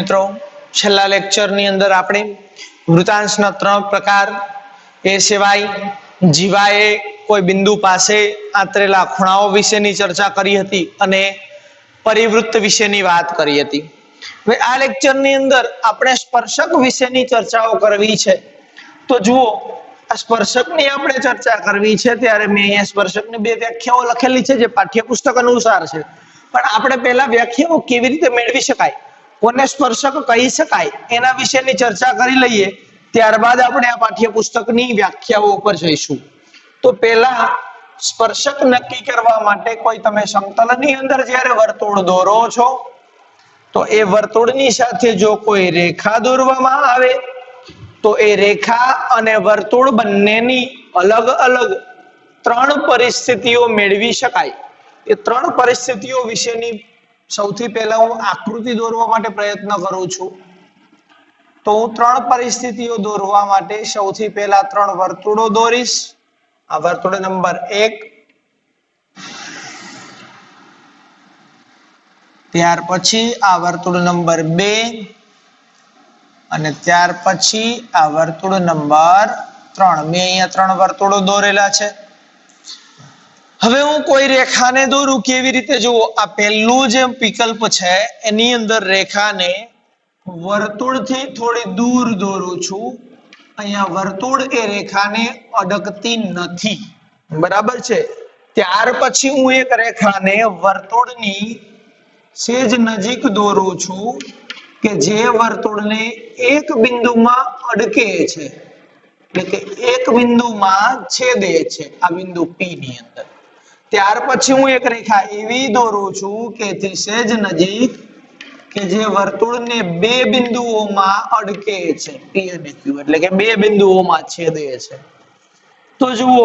મિત્રો છેલ્લા લેક્ચરની અંદર આપણે વૃતાંશના ત્રણ પ્રકાર એ સિવાય જીવાએ કોઈ બિંદુ પાસે આંતરેલા ખૂણાઓ વિશેની ચર્ચા કરી હતી અને પરિવૃત્ત વિશેની વાત કરી હતી। હવે આ લેક્ચરની અંદર આપણે સ્પર્શક વિશેની ચર્ચાઓ કરવી છે। તો જુઓ, આ સ્પર્શકની આપણે ચર્ચા કરવી છે ત્યારે મેં અહીંયા સ્પર્શકની બે વ્યાખ્યાઓ લખેલી છે જે પાઠ્યપુસ્તક અનુસાર છે, પણ આપણે પહેલા વ્યાખ્યાઓ કેવી રીતે મેળવી શકાય, કોને સ્પર્શક કહી શકાય એના વિશેની ચર્ચા કરી લઈએ, ત્યારબાદ આપણે આ પાઠ્યપુસ્તકની વ્યાખ્યાઓ ઉપર જઈશું। તો પહેલા સ્પર્શક નક્કી કરવા માટે કોઈ તમે સમતલની અંદર જ્યારે વર્તુળ દોરો છો તો એ વર્તુળની સાથે જો કોઈ રેખા દોરવામાં આવે તો એ રેખા અને વર્તુળ બંનેની અલગ અલગ ત્રણ પરિસ્થિતિઓ મેળવી શકાય। એ ત્રણ પરિસ્થિતિઓ વિશેની સૌથી પહેલા હું આકૃતિ દોરવા માટે પ્રયત્ન કરું છું। તો હું ત્રણ પરિસ્થિતિઓ દોરવા માટે સૌથી પહેલા ત્રણ વર્તુળો દોરીશ। આ વર્તુળ નંબર 1, ત્યાર પછી આ વર્તુળ નંબર 2 અને ત્યાર પછી આ વર્તુળ નંબર 3। મેં અહીંયા ત્રણ વર્તુળો દોરેલા છે। હવે હું કોઈ રેખાને દોરું કેવી રીતે, જુઓ, આ પહેલું જે વિકલ્પ છે એની અંદર રેખાને વર્તુળથી થોડી દૂર દોરું છું। અહીંયા વર્તુળ એ રેખાને અડકતી નથી, બરાબર છે। ત્યાર પછી હું એક રેખાને વર્તુળની સેજ નજીક દોરું છું કે જે વર્તુળને એક બિંદુમાં અડકે છે, એટલે કે એક બિંદુમાં છેદે છે, આ બિંદુ P ની અંદર। ત્યાર પછી હું એક રેખા એવી દોરું છું કે જે સેજ નજીક કે જે વર્તુળને બે બિંદુઓમાં અડકે છે, P અને Q, એટલે કે બે બિંદુઓમાં છેદે છે। તો જુઓ,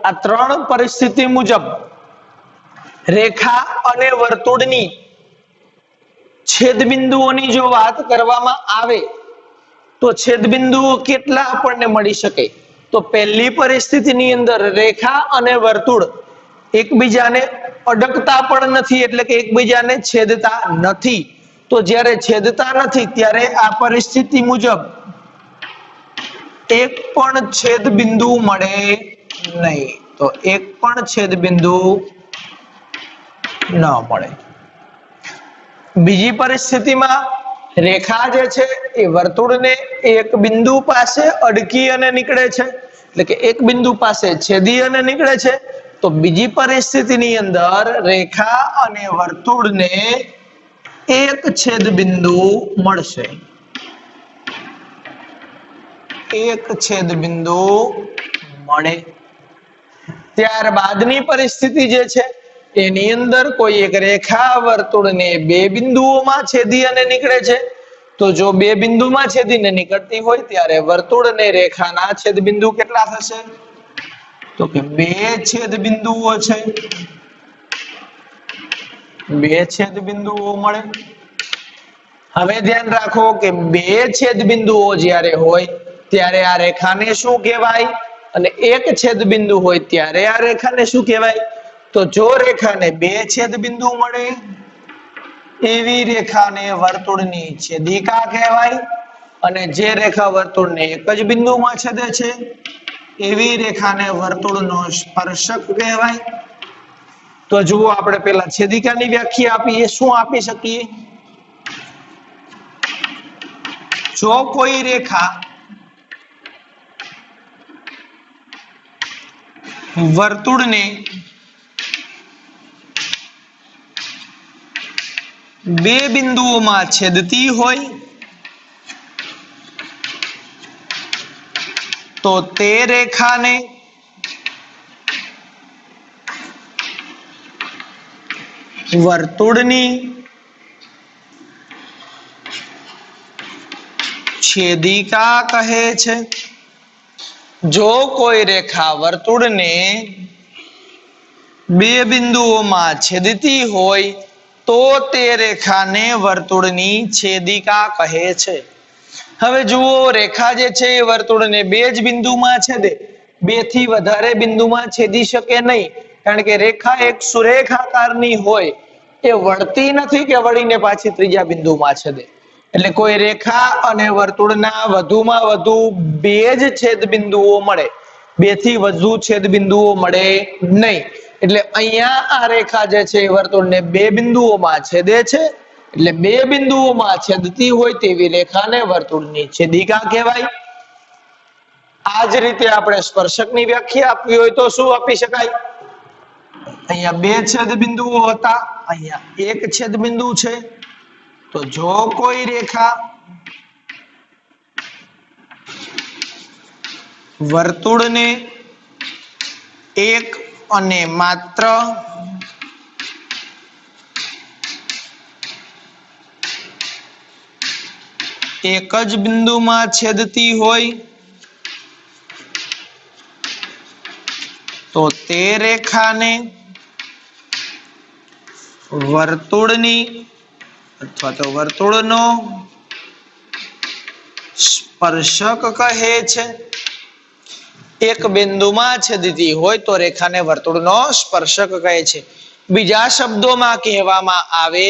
આ ત્રણ પરિસ્થિતિ મુજબ રેખા અને વર્તુળની છેદ બિંદુઓની જો વાત કરવામાં આવે તો છેદ બિંદુઓ કેટલા આપણને મળી શકે? તો પહેલી પરિસ્થિતિની અંદર રેખા અને વર્તુળ એકબીજાને અડકતા પણ નથી, એટલે કે એકબીજાને છેદતા નથી। તો જ્યારે છેદતા નથી ત્યારે આ પરિસ્થિતિ મુજબ એક પણ છેદ બિંદુ મળે નહીં, તો એક પણ છેદ બિંદુ ન મળે। બીજી પરિસ્થિતિમાં રેખા જે છે એ વર્તુળને એક બિંદુ પાસે અડકી અને નીકળે છે, એટલે કે એક બિંદુ પાસે છેદી અને નીકળે છે। તો બીજી પરિસ્થિતિની અંદર રેખા અને વર્તુળને એક છેદ બિંદુ મળશે, એક છેદ બિંદુ મળે। ત્યારબાદની પરિસ્થિતિ જે છે એની અંદર કોઈ એક રેખા વર્તુળને બે બિંદુઓમાં છેદી અને નીકળે છે। તો જો બે બિંદુમાં છેદીને નીકળતી હોય ત્યારે વર્તુળ અને રેખાના છેદ બિંદુ કેટલા થશે? તો કે બે છેદ બિંદુઓ છે, બે છેદ બિંદુઓ મળે। હવે ધ્યાન રાખો કે બે છેદ બિંદુઓ જ્યારે હોય ત્યારે આ રેખાને શું કહેવાય, અને એક છેદ બિંદુ હોય ત્યારે આ રેખાને શું કહેવાય? તો જો રેખાને બે છેદ બિંદુ મળે એવી રેખાને વર્તુળની છેદિકા કહેવાય, અને જે રેખા વર્તુળને એક જ બિંદુમાં છેદે છે એવી રેખાને વર્તુળનો સ્પર્શક કહેવાય। તો જુઓ, આપણે પેલા છેદિકાની વ્યાખ્યા આપીએ। શું આપી શકીએ? જો કોઈ રેખા વર્તુળને બે બિંદુઓમાં છેદતી હોય તો તે રેખાને વર્તુળની છેદિકા કહે છે। જો કોઈ રેખા વર્તુળને બે બિંદુઓમાં છેદતી હોય તો તે રેખાને વર્તુળની છેદિકા કહે છે। હવે જુઓ, રેખા જે છે એ વર્તુળને બે જ બિંદુમાં છેદે, બે થી વધારે બિંદુમાં છેદી શકે નહીં, કારણ કે રેખા એક સુરેખાકારની હોય, એ વળતી નથી કે વળીને પાછી ત્રીજા બિંદુમાં છેદે। એટલે કોઈ રેખા અને વર્તુળના વધુમાં વધુ બે જ છેદબિંદુઓ મળે, બે થી વધુ છેદબિંદુઓ મળે નહીં. એટલે અહીંયા આ રેખા જે છે એ વર્તુળને બે બિંદુઓમાં છેદે છે, એટલે બે બિંદુઓમાં છેદતી હોય તેવી રેખાને વર્તુળની છેદિકા કહેવાય. આ જ રીતે આપણે સ્પર્શકની વ્યાખ્યા આપવી હોય તો શું આપી શકાય? અહીંયા બે છેદબિંદુઓ હતા, અહીંયા એક છેદબિંદુ છે, તો જો કોઈ રેખા વર્તુળને એક અને માત્ર એક જ બિંદુમાં છેદતી હોય તો તે રેખાને વર્તુળની અથવા તો વર્તુળનો સ્પર્શક કહે છે. એક બિંદુમાં છેદતી હોય તો રેખાને વર્તુળનો સ્પર્શક કહે છે. બીજા શબ્દોમાં કહેવામાં આવે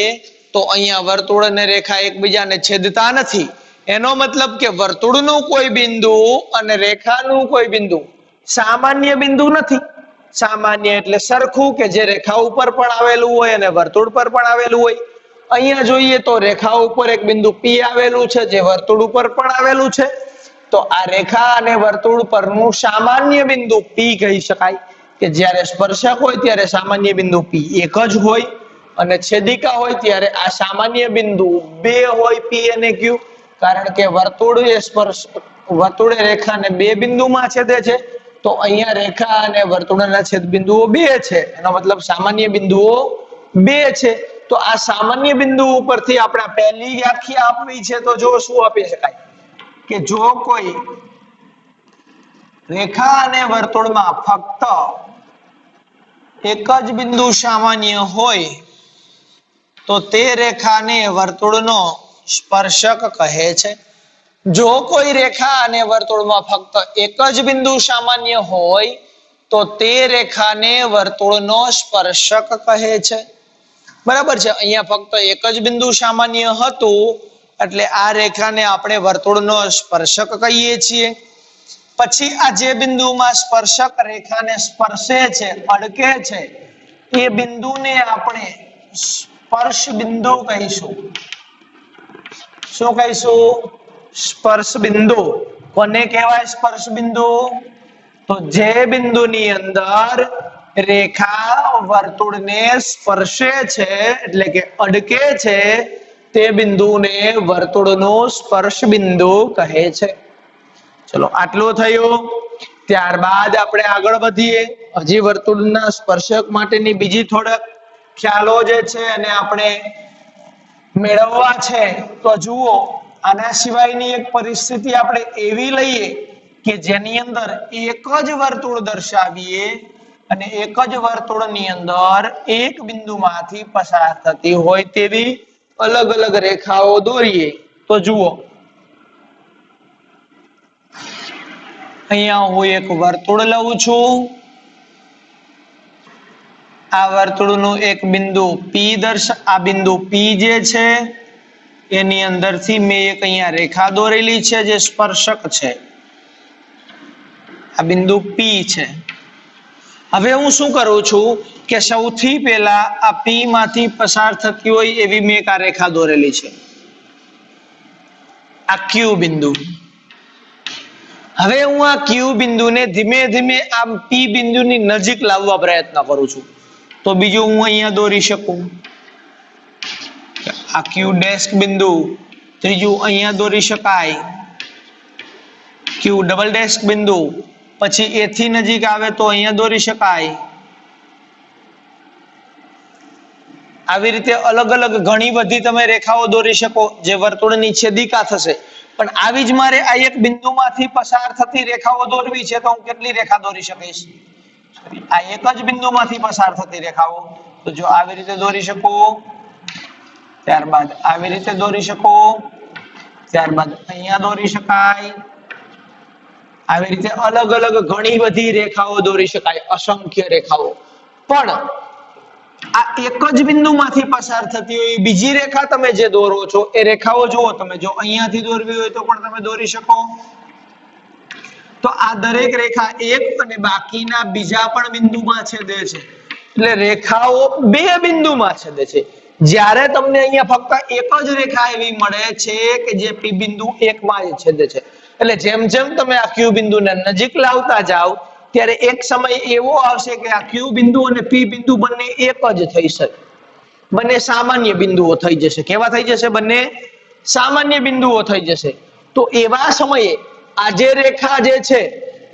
તો અહીંયા વર્તુળ અને રેખા એકબીજાને છેદતા નથી. એનો મતલબ કે વર્તુળનું કોઈ બિંદુ અને રેખાનું કોઈ બિંદુ સામાન્ય બિંદુ નથી. સામાન્ય એટલે સરખું, કે જે રેખા ઉપર પણ આવેલું હોય અને વર્તુળ પર પણ આવેલું હોય. અહીંયા જોઈએ તો રેખા ઉપર એક બિંદુ P આવેલું છે, જે વર્તુળ ઉપર પણ આવેલું છે. તો આ રેખા અને વર્તુળ પરનું સામાન્ય બિંદુ P કહી શકાય, કે જ્યારે સ્પર્શક હોય ત્યારે સામાન્ય બિંદુ P એક જ હોય અને છેદિકા હોય ત્યારે આ સામાન્ય બિંદુ બે હોય, P અને Q. કારણ કે વર્તુળે રેખાને બે બિંદુમાં છેદે છે, તો અહીંયા રેખા અને વર્તુળના છેદ બિંદુઓ બે છે, એનો મતલબ સામાન્ય બિંદુઓ બે છે. તો આ સામાન્ય બિંદુ ઉપરથી આપણે પહેલી વ્યાખ્યા આપવી છે, તો જો શું આપી શકાય કે જો કોઈ રેખા અને વર્તુળમાં ફક્ત એક જ બિંદુ સામાન્ય હોય તો તે રેખાને વર્તુળનો સ્પર્શક કહે છે. જો કોઈ રેખા અને વર્તુળમાં ફક્ત એક જ બિંદુ સામાન્ય હોય તો તે રેખાને વર્તુળનો સ્પર્શક કહે છે. બરાબર છે. અહીંયા ફક્ત એક જ બિંદુ સામાન્ય હતું એટલે આ રેખાને આપણે વર્તુળનો સ્પર્શક કહીએ છીએ. પછી આ જે બિંદુમાં સ્પર્શક રેખાને સ્પર્શે છે, અડકે છે, એ બિંદુને આપણે સ્પર્શ બિંદુ કહીશું. શું કહીશું? સ્પર્શ બિંદુ. કોને કહેવાય સ્પર્શ બિંદુ? તો જે બિંદુની અંદર રેખા વર્તુળને સ્પર્શે છે એટલે કે અડકે છે તે બિંદુને વર્તુળનું સ્પર્શ બિંદુ કહે છે. ચલો આટલું થયું. ત્યારબાદ આપણે આગળ વધીએ. હજી વર્તુળના સ્પર્શક માટેની બીજી થોડાક ખ્યાલો જે છે અને આપણે મેળવવા છે. તો જુઓ, આના સિવાયની એક પરિસ્થિતિ આપણે એવી લઈએ કે જેની અંદર એક જ વર્તુળ દર્શાવીએ અને એક જ વર્તુળની અંદર એક બિંદુમાંથી પસાર થતી હોય તેવી અલગ અલગ રેખાઓ દોરીએ. તો જુઓ, અહીંયા હું એક વર્તુળ લઉં છું. આ વર્તુળનું એક બિંદુ P આ બિંદુ P જે છે એની અંદરથી મેં એક અહીંયા રેખા દોરેલી છે જે સ્પર્શક છે. આ બિંદુ P છે. હવે હું શું કરું છું કે સૌથી પહેલા આ P માંથી પસાર થતી હોય એવી મેં એક આ રેખા દોરેલી છે, આ Q બિંદુ. હવે હું આ Q બિંદુને ધીમે ધીમે આ P બિંદુની નજીક લાવવા પ્રયત્ન કરું છું. તો બીજું હું અહીંયા દોરી શકું આ Q ડેશ બિંદુ. ત્રીજું અહીંયા દોરી શકાય Q ડબલ ડેશ બિંદુ. પછી એથી નજીક આવે તો અહીંયા દોરી શકાય. આવી રીતે અલગ અલગ ઘણી બધી તમે રેખાઓ દોરી શકો જે વર્તુળની છેદિકા થશે. પણ આવી જ મારે આ એક બિંદુમાંથી પસાર થતી રેખાઓ દોરવી છે તો હું કેટલી રેખા દોરી શકીશ? આ એક જ બિંદુમાંથી પસાર થતી રેખાઓ. તો જો આવી રીતે દોરી શકો, ત્યારબાદ આવી રીતે દોરી શકો, ત્યારબાદ અહીંયા દોરી શકાય. આવી રીતે અલગ અલગ ઘણી બધી રેખાઓ દોરી શકાય, અસંખ્ય રેખાઓ. પણ આ એક જ બિંદુમાંથી પસાર થતી હોય બીજી રેખા તમે જે દોરો છો એ રેખાઓ જુઓ તમે, જો અહીંયાથી દોરવી હોય તો પણ તમે દોરી શકો. તો આ દરેક રેખા એક અને બાકીના બીજા પણ બિંદુમાં છેદે છે. એટલે રેખાઓ બે બિંદુમાં છેદે છે. જ્યારે તમને અહીંયા ફક્ત એક જ રેખા એવી મળે છે કે જે પી બિંદુ 1 માં જ છેદે છે. એટલે જેમ જેમ તમે આ ક્યુ બિંદુને નજીક લાવતા જાઓ ત્યારે એક સમય એવો આવશે કે આ ક્યુ બિંદુ અને પી બિંદુ બંને એક જ થઈ જશે. બંને સામાન્ય બિંદુઓ થઈ જશે. કેવા થઈ જશે? બંને સામાન્ય બિંદુઓ થઈ જશે. તો એવા સમયે આ જે રેખા જે છે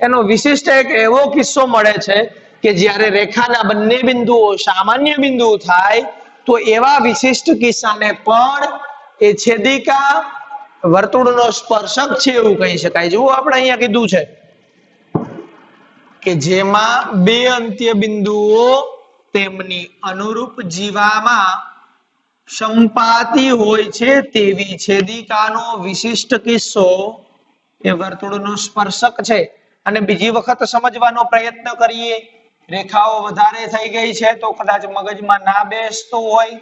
એનો વિશિષ્ટ એક એવો કિસ્સો મળે છે કે જ્યારે રેખાના બંને બિંદુઓ સામાન્ય બિંદુ થાય તો એવા વિશિષ્ટ કિસ્સાને પણ એ છેદિકા વર્તુળનો સ્પર્શક છે એવું કહી શકાય. જુઓ આપણે અહીંયા કીધું છે કે જેમાં બે અંત્ય બિંદુઓ તેમની અનુરૂપ જીવામાં સંપાતી હોય છે તેવી છેદિકાનો વિશિષ્ટ કિસ્સો એ વર્તુળનો સ્પર્શક છે. અને બીજી વખત સમજવાનો પ્રયત્ન કરીએ. રેખાઓ વધારે થઈ ગઈ છે તો કદાચ મગજમાં ના બેસતું હોય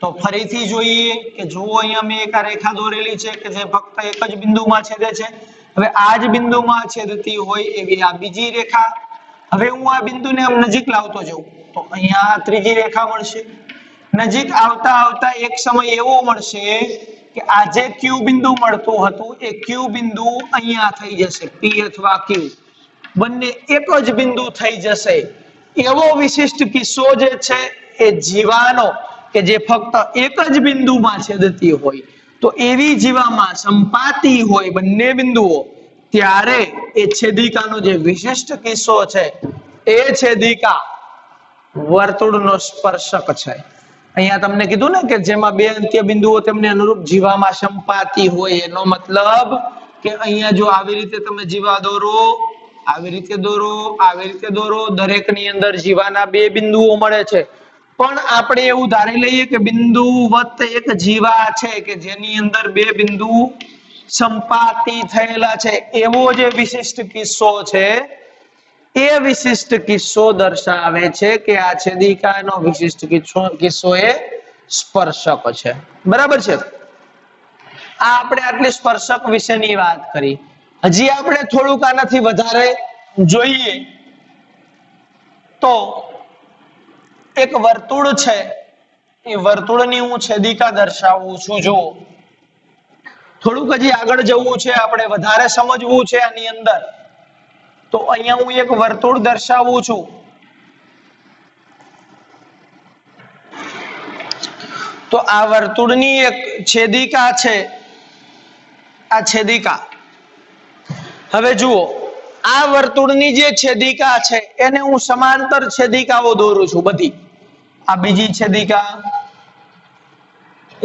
તો ફરીથી જોઈએ કે જુઓ અહીંયા મેં એક રેખા દોરેલી છે કે જે ફક્ત એક જ બિંદુમાં છેદે છે. હવે આ જ બિંદુમાં છેદતી હોય એવી આ બીજી રેખા. હવે હું આ બિંદુને નજીક લાવતો જાઉં તો અહીંયા ત્રીજી રેખા મળશે. નજીક આવતા આવતા એક સમય એવો મળશે કે આ જે ક્યુ બિંદુ મળતું હતું એ ક્યુ બિંદુ અહીંયા થઈ જશે. પી અથવા ક્યુ બંને એક જ બિંદુ થઈ જશે. એવો વિશિષ્ટ કિસ્સો જે છે એ જીવાનો કે જે ફક્ત એક જ બિંદુમાં છેદતી હોય તો એવી જીવામાં સંપાતી હોય બંને બિંદુઓ ત્યારે એ છેદિકાનો જે વિશિષ્ટ કિસ્સો છે એ છેદિકા વર્તુળનો સ્પર્શક છે. અહીંયા તમને કીધું ને કે જેમાં બે અંત્ય બિંદુઓ તેમને અનુરૂપ જીવામાં સંપાતી હોય એનો મતલબ કે અહીંયા જો આવી રીતે તમે જીવા દોરો, આવી રીતે દોરો, આવી રીતે દોરો, દરેકની અંદર જીવાના બે બિંદુઓ મળે છે. પણ આપણે એવું ધારી લઈએ કે બિંદુ વત્ત એક જીવા છે કે જેની અંદર બે બિંદુ સંપાતી થયેલા છે. એવો જે વિશિષ્ટ કિસ્સો છે એ વિશિષ્ટ કિસ્સો દર્શાવે છે કે આ છેદિકાનો વિશિષ્ટ કિસ્સો એ સ્પર્શક છે. બરાબર છે. આ આપણે આટલી સ્પર્શક વિશેની વાત કરી. હજી આપણે થોડુંક આનાથી વધારે જોઈએ તો એક વર્તુળ છે એ વર્તુળની હું છેદિકા દર્શાવું છું. જુઓ થોડુંક હજી આગળ જવું છે, આપણે વધારે સમજવું છે આની અંદર. તો અહીંયા હું એક વર્તુળ દર્શાવું છું. તો આ વર્તુળની એક છેદિકા છે. આ છેદિકા હવે જુઓ આ વર્તુળની જે છેદિકા છે એને હું સમાંતર છેદિકાઓ દોરું છું બધી. આ બીજી છેદિકા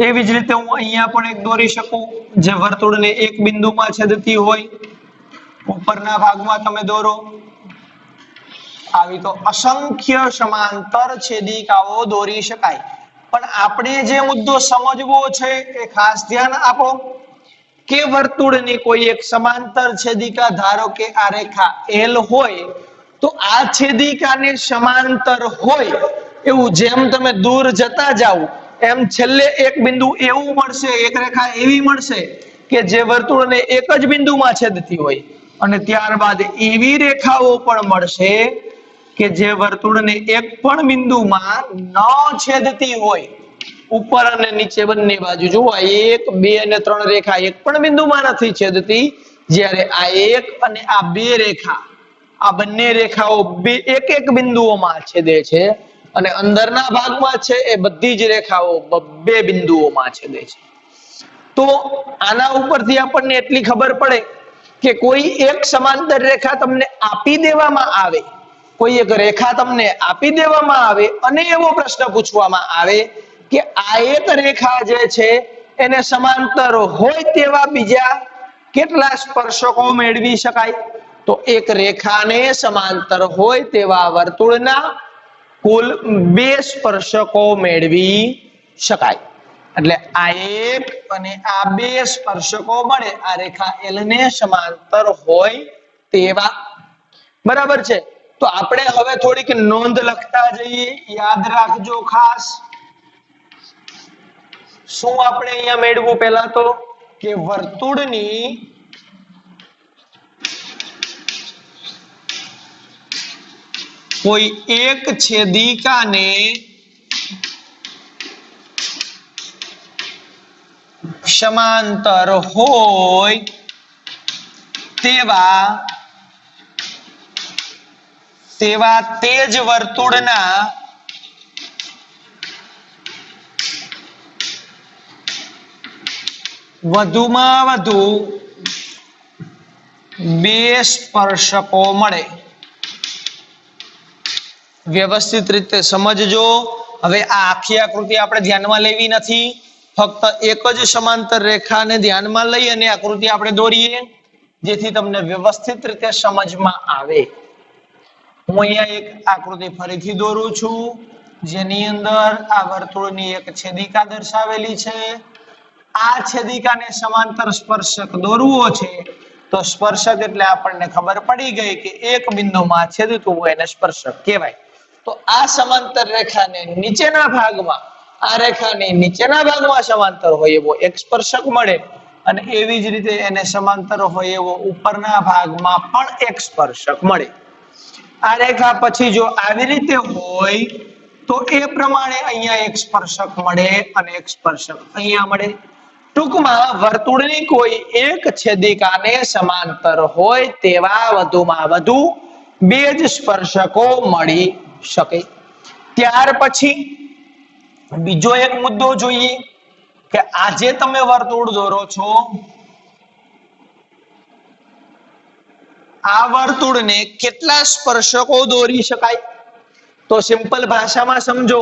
એવી જ રીતે હું અહીંયા પણ એક દોરી શકું જે વર્તુળને એક બિંદુમાં છેદતી હોય. ઉપરના ભાગમાં તમે દોરો. આવી તો અસંખ્ય સમાંતર છેદિકાઓ દોરી શકાય. પણ આપણે જે મુદ્દો સમજવો છે એ ખાસ ધ્યાન આપો કે વર્તુળની કોઈ એક સમાંતર છેદિકા ધારો કે આ રેખા L હોય તો આ છેદિકાને સમાંતર હોય એવું જેમ તમે દૂર જતા જાવ એમ છેલ્લે એક બિંદુ એવું મળશે, એક રેખા એવી મળશે કે જે વર્તુળને એક જ બિંદુમાં છેદતી હોય. અને ત્યારબાદ એવી રેખાઓ પણ મળશે કે જે વર્તુળને એક પણ બિંદુમાં ન છેદતી હોય. ઉપર અને નીચે બંને બાજુ જુઓ 1, 2 અને 3 રેખા એક પણ બિંદુમાં નથી છેદતી, જ્યારે આ એક અને આ બે રેખા આ બંને રેખાઓ એક એક બિંદુઓમાં છેદે છે અને અંદરના ભાગમાં છે એ બધી જ રેખાઓ બે બિંદુઓમાં છેદે છે. તો આના ઉપરથી આપણને એટલી ખબર પડે કે કોઈ એક સમાંતર રેખા તમને આપી દેવામાં આવે, કોઈ એક રેખા તમને આપી દેવામાં આવે અને એવો પ્રશ્ન પૂછવામાં આવે કે આ એક રેખા જે છે એને સમાંતર હોય તેવા બીજા કેટલા સ્પર્શકો મેળવી શકાય. તો એક રેખાને સમાંતર હોય તેવા વર્તુળના કુલ 2 સ્પર્શકો મેળવી શકાય. એટલે આ એક અને આ 2 સ્પર્શકો મળે આ રેખા L ને સમાંતર હોય તેવા. બરાબર છે. તો આપણે હવે થોડીક નોંધ લખતા જઈએ, યાદ રાખજો ખાસ. શું આપણે અહીંયા મેળવું? પહેલા તો કે વર્તુળની કોઈ એક છેદિકાને સમાંતર હોય તેવા તે જ વર્તુળના વધુમાં વધુ બે સ્પર્શકો મળે. વ્યવસ્થિત રીતે સમજજો. હવે આ આખી આકૃતિ આપણે ધ્યાનમાં લેવી નથી, ફક્ત એક જ સમાંતર રેખાને ધ્યાનમાં લઈ અને આકૃતિ આપણે દોરીએ, જેથી તમને વ્યવસ્થિત રીતે સમજમાં આવે. હું અહીંયા એક આકૃતિ ફરીથી દોરું છું, જેની અંદર આ વર્તુળની એક છેદિકા દર્શાવેલી છે. આ છેદિકાને સમાંતર સ્પર્શક દોરવો છે, તો સ્પર્શક એટલે આપણને ખબર પડી ગઈ કે એક બિંદુમાં છેદતું હોય એને સ્પર્શક કહેવાય. તો આ સમાંતર રેખાને નીચેના ભાગમાં, આ રેખાની નીચેના ભાગમાં સમાંતર હોય એવો એક સ્પર્શક મળે, અને એવી જ રીતે એને સમાંતર હોય એવો ઉપરના ભાગમાં પણ એક સ્પર્શક મળે. આ રેખા પછી જો આવી રીતે હોય તો એ પ્રમાણે અહીંયા એક સ્પર્શક મળે અને એક સ્પર્શક અહીંયા મળે. ટૂંકમાં વર્તુળની કોઈ એક છેદિકાને સમાંતર હોય તેવા વધુમાં વધુ બે જ સ્પર્શકો મળી શકે. ત્યાર પછી બીજો એક મુદ્દો જોઈએ કે આજે તમે વર્તુળ દોરો છો, આ વર્તુળને કેટલા સ્પર્શકો દોરી શકાય? તો સિમ્પલ ભાષામાં સમજો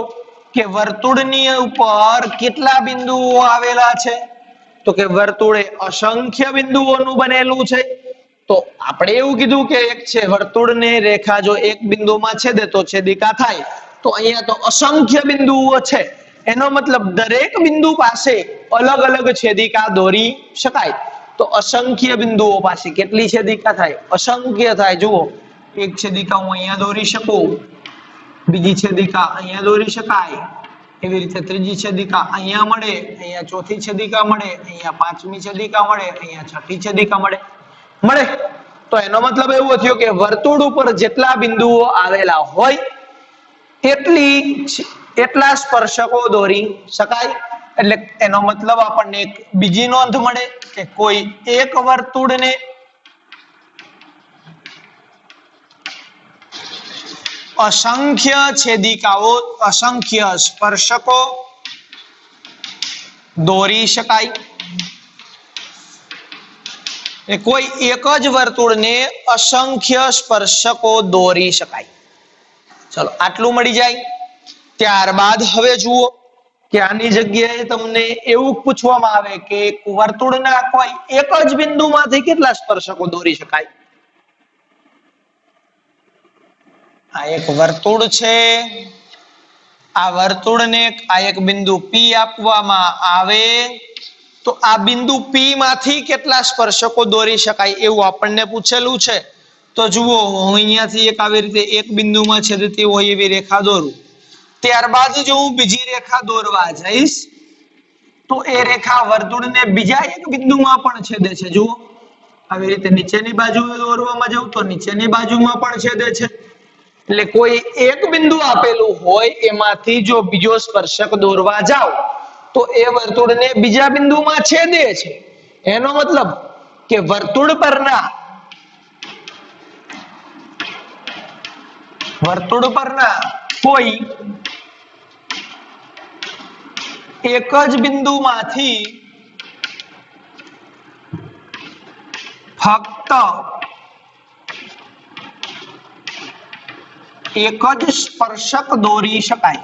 કે વર્તુળની ઉપર કેટલા બિંદુઓ આવેલા છે? તો કે વર્તુળે અસંખ્ય બિંદુઓનું બનેલું છે. તો આપણે એવું કીધું કે એક છે વર્તુળને રેખા જો એક બિંદુમાં છેદે તો છેદિકા થાય, તો અહીંયા તો અસંખ્ય બિંદુઓ છે. એનો મતલબ દરેક બિંદુ પાસે અલગ અલગ છેદિકા દોરી શકાય. તો અસંખ્ય બિંદુઓ પાસે કેટલી છેદિકા થાય? અસંખ્ય થાય. જુઓ, એક છેદિકા હું અહીંયા દોરી શકું, બીજી છેદિકા અહીંયા દોરી શકાય, એવી રીતે ત્રીજી છેદિકા અહીંયા મળે, અહીંયા ચોથી છેદિકા મળે, અહીંયા પાંચમી છેદિકા મળે, અહીંયા છઠ્ઠી છેદિકા મળે. તો એનો મતલબ એવો થયો કે વર્તુળ ઉપર જેટલા બિંદુઓ આવેલા હોય એટલા સ્પર્શકો દોરી શકાય. એટલે એનો મતલબ આપણને એક બીજી નોંધ મળે કે કોઈ એક વર્તુળને અસંખ્ય છેદિકાઓ, અસંખ્ય સ્પર્શકો દોરી શકાય. કોઈ એક જ વર્તુળને અસંખ્ય સ્પર્શકો દોરી શકાય. ચલો, આટલું મળી જાય. ત્યારબાદ હવે જુઓ કે આની જગ્યાએ તમને એવું પૂછવામાં આવે કે વર્તુળના કોઈ એક જ બિંદુમાંથી કેટલા સ્પર્શકો દોરી શકાય? આ એક વર્તુળ છે, આ વર્તુળને આ એક બિંદુ P આપવામાં આવે તો આ બિંદુ P માંથી કેટલા સ્પર્શકો દોરી શકાય એવું આપણને પૂછેલું છે. તો જુઓ, હું અહીંયાથી એક આવી રીતે એક બિંદુમાં છેદતી હોય એવી રેખા દોરું, ત્યારબાદ જો હું બીજી રેખા દોરવા જઈશ તો એ રેખા વર્તુળને બીજા એક બિંદુમાં પણ છેદે છે. જુઓ, આવી રીતે નીચેની બાજુએ દોરવામાં જાઉં તો નીચેની બાજુમાં પણ છેદે છે. એટલે કોઈ એક બિંદુ આપેલું હોય એમાંથી જો બીજો સ્પર્શક દોરવા જાવ તો એ વર્તુળને બીજા બિંદુમાં છેદે છે. એનો મતલબ કે વર્તુળ પરના કોઈ એક જ બિંદુમાંથી ફક્ત એક જ સ્પર્શક દોરી શકાય.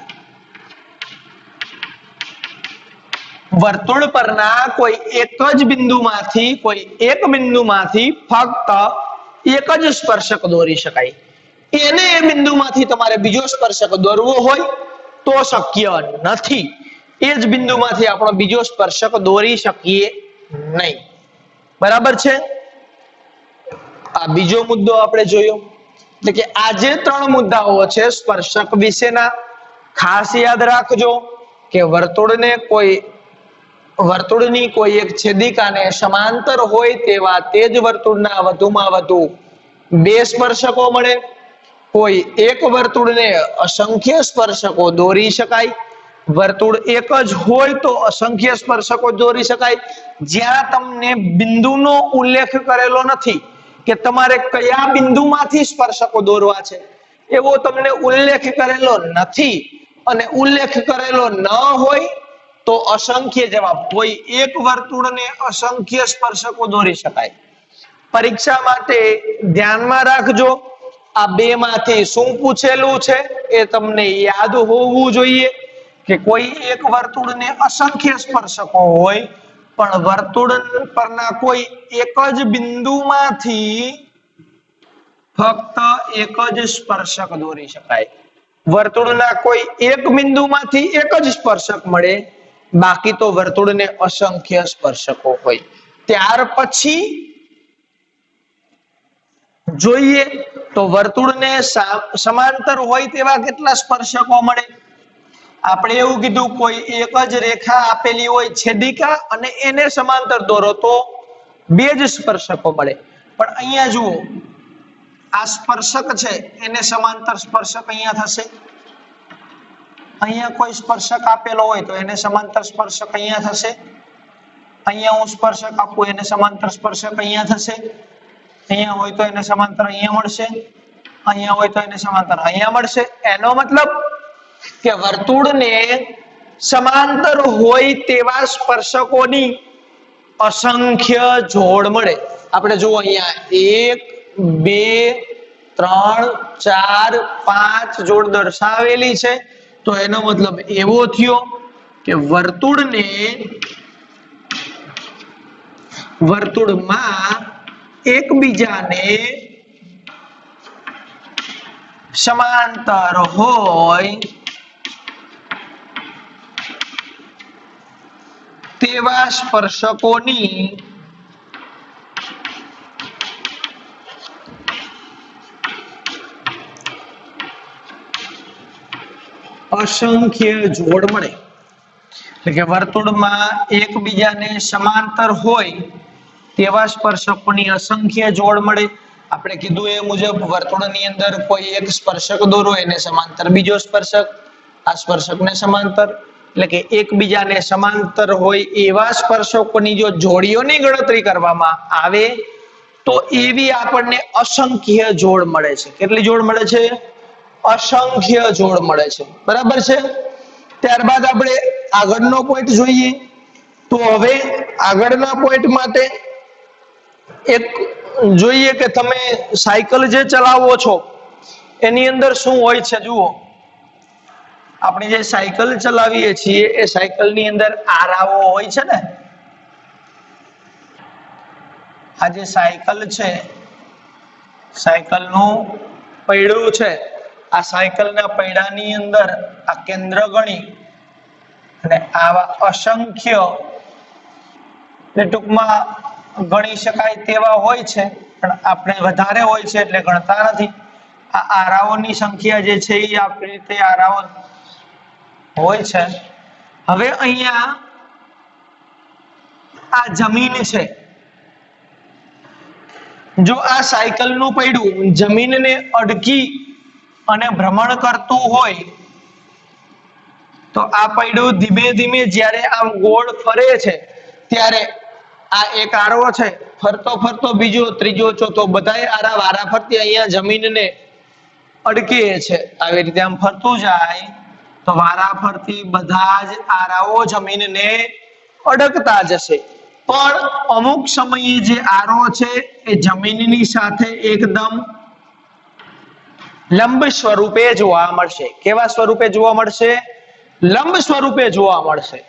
વર્તુળ પરના કોઈ એક જ બિંદુમાંથી ફક્ત એક જ સ્પર્શક દોરી શકાય. એને એ બિંદુમાંથી તમારે બીજો સ્પર્શક દોરવો હોય તો શક્ય નથી. એ જ બિંદુમાંથી આપણો બીજો સ્પર્શક દોરી શકીએ નહીં. બરાબર છે? આ બીજો મુદ્દો આપણે જોયો. એટલે કે આ જે ત્રણ મુદ્દાઓ છે સ્પર્શક વિશેના, ખાસ યાદ રાખજો કે વર્તુળની કોઈ એક છેદિકાને સમાંતર હોય તેવા તે જ વર્તુળના વધુમાં વધુ બે સ્પર્શકો મળે. કોઈ એક વર્તુળને અસંખ્ય સ્પર્શકો દોરી શકાય. વર્તુળ એક જ હોય તો અસંખ્ય સ્પર્શકો દોરી શકાય. જ્યાં તમને બિંદુનો ઉલ્લેખ કરેલો નથી કે તમારે કયા બિંદુમાંથી સ્પર્શકો દોરવા છે, એવો તમને ઉલ્લેખ કરેલો નથી અને ઉલ્લેખ કરેલો ન હોય તો અસંખ્ય જવાબ. કોઈ એક વર્તુળને અસંખ્ય સ્પર્શકો દોરી શકાય. પરીક્ષા માટે ધ્યાનમાં રાખજો, આ બે માંથી શું પૂછેલું છે એ તમને યાદ હોવું જોઈએ કે કોઈ એક વર્તુળને અસંખ્ય સ્પર્શકો હોય પણ વર્તુળ પરના કોઈ એક જ બિંદુમાંથી ફક્ત એક જ સ્પર્શક દોરી શકાય. વર્તુળના કોઈ એક બિંદુમાંથી એક જ સ્પર્શક મળે, બાકી તો વર્તુળને અસંખ્ય સ્પર્શકો હોય. ત્યાર પછી જોઈએ તો વર્તુળને સમાંતર હોય તેવા કેટલા સ્પર્શકો મળે. આપણે એવું કીધું કોઈ એક જ રેખા આપેલી હોય છેદિકા અને એને સમાંતર દોરો તો બે જ સ્પર્શકો મળે. પણ અહીંયા જુઓ, આ સ્પર્શક છે એને સમાંતર સ્પર્શક અહીંયા થશે. અહીંયા કોઈ સ્પર્શક આપેલો હોય તો એને સમાંતર સ્પર્શક અહીંયા થશે. અહીંયા હું સ્પર્શક આપું એને સમાંતર સ્પર્શક અહીંયા થશે. અહીંયા હોય તો એને સમાંતર અહીંયા મળશે. અહીંયા હોય તો એને સમાંતર અહીંયા મળશે. એનો મતલબ કે વર્તુળને સમાંતર હોય તેવા સ્પર્શકોની અસંખ્ય જોડ મળે. આપણે જુઓ અહીંયા 1 2 3 4 5 જોડ દર્શાવેલી છે. તો એનો મતલબ એવો થયો કે વર્તુળમાં એકબીજાને સમાંતર હોય તેવા સ્પર્શકોની અસંખ્ય જોડ મળે. એટલે કે વર્તુળમાં એકબીજાને સમાંતર હોય તેવા સ્પર્શકોની અસંખ્ય જોડ મળે. આપણે કીધું એ મુજબ વર્તુળની અંદર કોઈ એક સ્પર્શક દોરો એને સમાંતર બીજો સ્પર્શક, આ સ્પર્શકને સમાંતર, એટલે કે એકબીજાને સમાંતર હોય એવા સ્પર્શકોની જો જોડીઓની ગણતરી કરવામાં આવે તો એવી આપણને અસંખ્ય જોડ મળે છે. કેટલી જોડ મળે છે? અસંખ્ય જોડ મળે છે. બરાબર છે. ત્યારબાદ આપણે આગળનો પોઈન્ટ જોઈએ. તો હવે આગળના પોઈન્ટ માટે એક જોઈએ કે તમે સાયકલ જે ચલાવો છો એની અંદર શું હોય છે. જુઓ, આપણે જે સાયકલ ચલાવીએ છીએ એ સાયકલની અંદર આરાઓ હોય છે ને. આ જે સાયકલ છે, સાયકલનું પૈડું છે, આ સાયકલના પૈડાની અંદર આ કેન્દ્ર ગણી અને આવા અસંખ્ય ટૂંકમાં ગણી શકાય તેવા હોય છે, પણ આપણે વધારે હોય છે એટલે ગણતા નથી. આ આરાઓની સંખ્યા જે છે એ આપણી રીતે આરાઓ હોય છે. હવે અહીંયા આ જમીન છે. જો આ સાયકલનું પૈડું જમીનને અડકી અને ભ્રમણ કરતું હોય તો આ પૈડું ધીમે ધીમે જ્યારે આમ ગોળ ફરે છે ત્યારે આ એક આરો છે, ફરતો ફરતો બીજો ત્રીજો ચોથો બધાય આરા વારા ફરતી અહીંયા જમીનને અડકે છે. આવી રીતે આમ ફરતું જાય તો વારા ફરતી બધા જ આરાઓ જમીનને અડકતા જશે. પણ અમુક સમયે જે આરો છે એ જમીનની સાથે એકદમ લંબ સ્વરૂપે જોવા મળશે. કેવા સ્વરૂપે જોવા મળશે? લંબ સ્વરૂપે જોવા મળશે.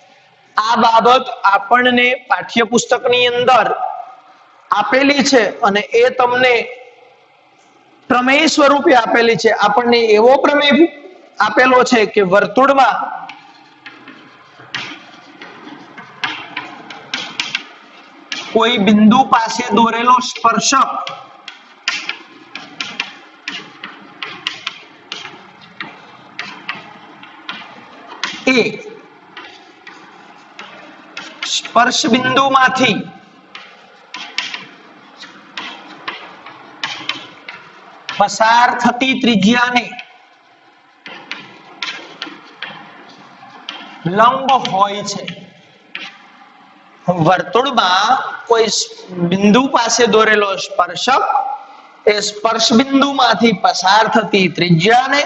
આ બાબત આપણને પાઠ્યપુસ્તકની અંદર આપેલી છે અને એ તમને પ્રમેય સ્વરૂપે આપેલી છે. આપણને એવો પ્રમેય આપેલો છે કે વર્તુળમાં કોઈ બિંદુ પાસે દોરેલો સ્પર્શક એ સ્પર્શ બિંદુમાંથી પસાર થતી ત્રિજ્યાને લંબ હોય છે. વર્તુળમાં કોઈ બિંદુ પાસે દોરેલો સ્પર્શક એ સ્પર્શ બિંદુમાંથી પસાર થતી ત્રિજ્યાને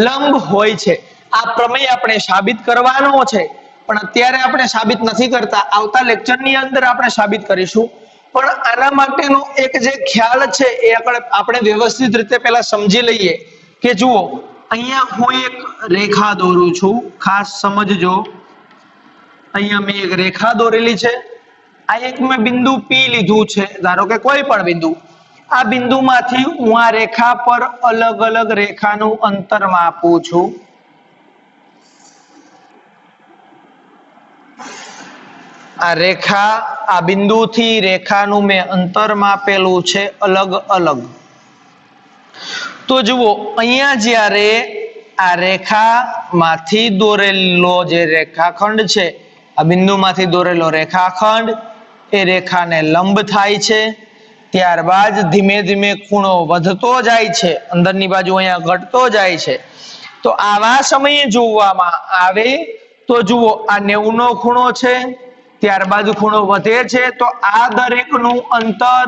લંબ હોય છે. આ પ્રમેય આપણે સાબિત કરવાનો છે, પણ અત્યારે આપણે સાબિત નથી કરતા. આવતા લેક્ચરની અંદર આપણે સાબિત કરીશું. પણ આના માટેનો એક જે ખ્યાલ છે એ આપણે વ્યવસ્થિત રીતે પહેલા સમજી લઈએ કે જુઓ, અહીંયા હું એક રેખા દોરું છું, ખાસ સમજજો. અહીંયા મેં એક રેખા દોરેલી છે. આ એક મેં બિંદુ પી લીધું છે, ધારો કે કોઈ પણ બિંદુ. આ બિંદુમાંથી હું આ રેખા પર અલગ અલગ રેખાનું અંતર માપું છું. આ રેખા, આ બિંદુથી રેખાનું મેં અંતર માપેલું છે અલગ અલગ. તો જુઓ, અહીંયા જ્યારે આ રેખામાંથી દોરેલો જે રેખાખંડ છે, આ બિંદુમાંથી દોરેલો રેખાખંડ એ રેખાને લંબ થાય છે. ત્યારબાદ ધીમે ધીમે ખૂણો વધતો જાય છે, અંદરની બાજુ અહીંયા ઘટતો જાય છે. તો આવા સમયે જોવામાં આવે તો જુઓ, આ 90 નો ખૂણો છે, ત્યારબાદ ખૂણો વધે છે. તો આ દરેકનું અંતર,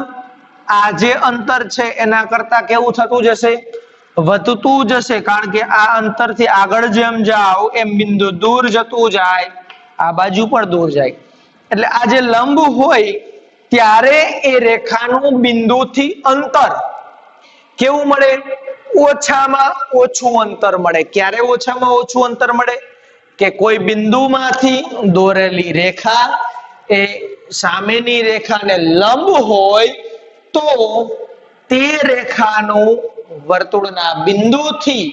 આ જે અંતર છે એના કરતા કેવું થતું જશે? વધતું જશે. કારણ કે આ અંતરથી આગળ જેમ જાઓ એમ બિંદુ દૂર જતું જાય, આ બાજુ પણ દૂર જાય. એટલે આ જે લંબ હોય ત્યારે એ રેખાનું બિંદુથી અંતર કેવું મળે? ઓછામાં ઓછું અંતર મળે. ક્યારે ઓછામાં ઓછું અંતર મળે? કે કોઈ બિંદુમાંથી દોરેલી રેખા એ સામેની રેખાને લંબ હોય તો તે રેખાનું વર્તુળના બિંદુથી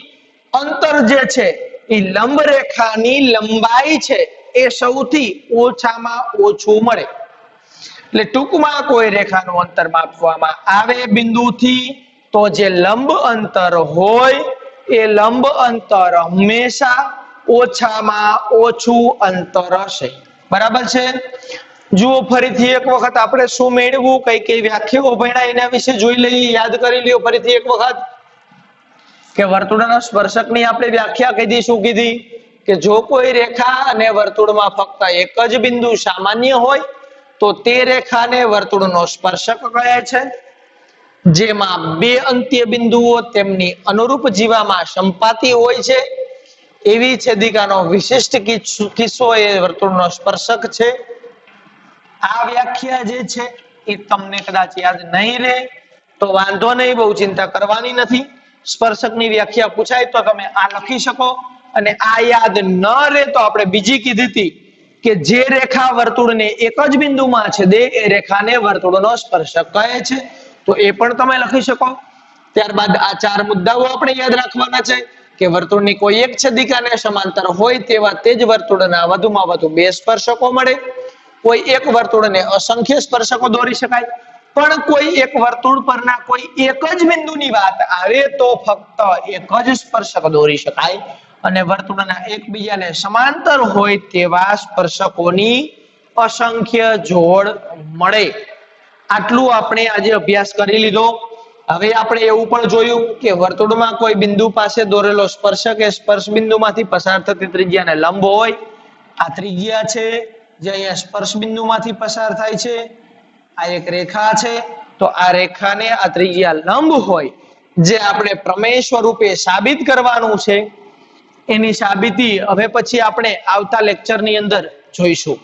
અંતર જે છે એ લંબ રેખાની લંબાઈ છે એ સૌથી ઓછામાં ઓછું મળે. એટલે ટૂંકમાં કોઈ રેખાનું અંતર માપવામાં આવે બિંદુથી, તો જે લંબ અંતર હોય એ લંબ અંતર હંમેશા ઓછામાં ઓછું અંતર હશે. બરાબર છે? જુઓ, ફરીથી એક વખત આપણે શું મેળવવું, કઈ કઈ વ્યાખ્યાઓ ભણ્યા એના વિશે જોઈ લઈએ, યાદ કરી લ્યો ફરીથી એક વખત. કે વર્તુળના સ્પર્શકની આપણે વ્યાખ્યા કીધી, શું કીધી? કે જો કોઈ રેખા અને વર્તુળમાં ફક્ત એક જ બિંદુ સામાન્ય હોય તો તે રેખાને વર્તુળનો સ્પર્શક કહે છે. જેમાં બે અંત્ય બિંદુઓ તેમની અનુરૂપ જીવામાં સંપાતી હોય છે, એવી છેદિકાનો વિશિષ્ટ કિસ્સો એ વર્તુળનો સ્પર્શક છે. આ વ્યાખ્યા જે છે એ તમને કદાચ યાદ નહીં રહે તો વાંધો નહીં, બહુ ચિંતા કરવાની નથી. સ્પર્શકની વ્યાખ્યા પૂછાય તો તમે આ લખી શકો. અને આ યાદ ન રહે તો આપણે બીજી કીધી હતી કે જે રેખા વર્તુળને એક જ બિંદુમાં છેદે એ રેખાને વર્તુળનો સ્પર્શક કહે છે. તો એ પણ તમે લખી શકો. ત્યારબાદ આ 4 મુદ્દાઓ આપણે યાદ રાખવાના છે કે વર્તુળની કોઈ એક છેદિકાને સમાંતર હોય તેવા તે જ વર્તુળના વધુમાં વધુ 2 સ્પર્શકો મળે. કોઈ એક વર્તુળને અસંખ્ય સ્પર્શકો દોરી શકાય, પણ કોઈ એક વર્તુળ પરના કોઈ એક જ બિંદુની વાત આવે તો ફક્ત એક જ સ્પર્શક દોરી શકાય. અને વર્તુળના એકબીજાને સમાંતર હોય તેવા સ્પર્શકોની અસંખ્ય જોડ મળે. આટલું આપણે આજે અભ્યાસ કરી લીધો. હવે આપણે એવું પણ જોયું કે વર્તુળમાં કોઈ બિંદુ પાસે દોરેલો સ્પર્શક એ સ્પર્શ બિંદુમાંથી પસાર થતી ત્રિજ્યાને લંબ હોય. આ ત્રિજ્યા છે જે અહીંયા સ્પર્શ બિંદુમાંથી પસાર થાય છે. આ એક રેખા છે, તો આ રેખાને આ ત્રિજ્યા લંબ હોય, જે આપણે પ્રમેય સ્વરૂપે સાબિત કરવાનું છે. એની સાબિતી હવે પછી આપણે આવતા લેક્ચરની અંદર જોઈશું.